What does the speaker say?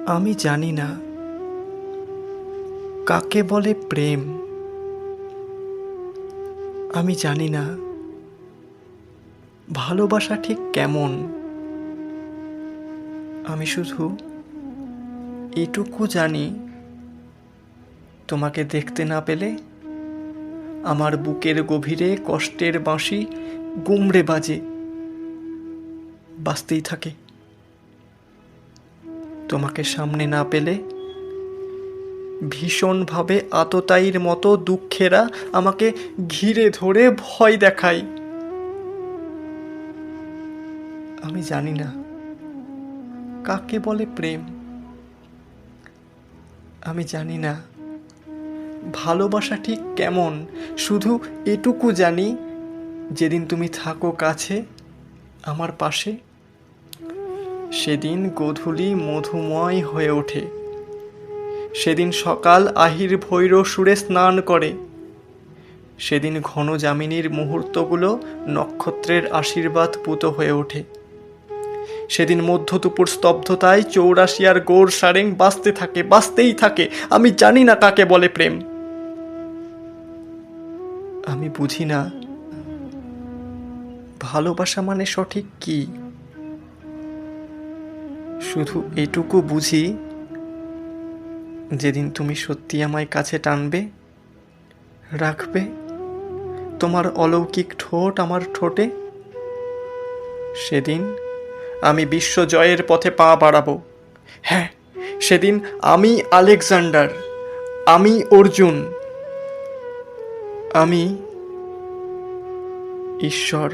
আমি জানি না কাকে বলে প্রেম। আমি জানি না ভালোবাসা ঠিক কেমন। আমি শুধু এটুকু জানি, তোমাকে দেখতে না পেলে আমার বুকের গভীরে কষ্টের বাঁশি গুমড়ে বাজে, বাজতেই থাকে। তোমাকে সামনে না পেলে ভীষণভাবে আততায়ীর মতো দুঃখেরা আমাকে ঘিরে ধরে ভয় দেখায়। আমি জানি না কাকে বলে প্রেম। আমি জানি না ভালোবাসা ঠিক কেমন। শুধু এটুকু জানি, যেদিন তুমি থাকো কাছে আমার পাশে, সেদিন গোধূলি মধুময় হয়ে ওঠে। সেদিন সকাল আহির ভৈর সুরে স্নান করে। সেদিন ঘন যামিনীর মুহূর্তগুলো নক্ষত্রের আশীর্বাদ পুত হয়ে ওঠে। সেদিন মধ্যদুপুর স্তব্ধতায় চৌরাশিয়ার গোর সারেং বাজতে থাকে, বাজতেই থাকে। আমি জানি না কাকে বলে প্রেম। আমি বুঝি না ভালোবাসা মানে সঠিক কি। শুধু এটুকু বুঝি, যেদিন তুমি সত্যি আমায় কাছে টানবে, রাখবে তোমার অলৌকিক ঠোঁট আমার ঠোঁটে, সেদিন আমি বিশ্বজয়ের পথে পা বাড়াবো। হ্যাঁ, সেদিন আমি আলেকজান্ডার, আমি অর্জুন, আমি ঈশ্বর।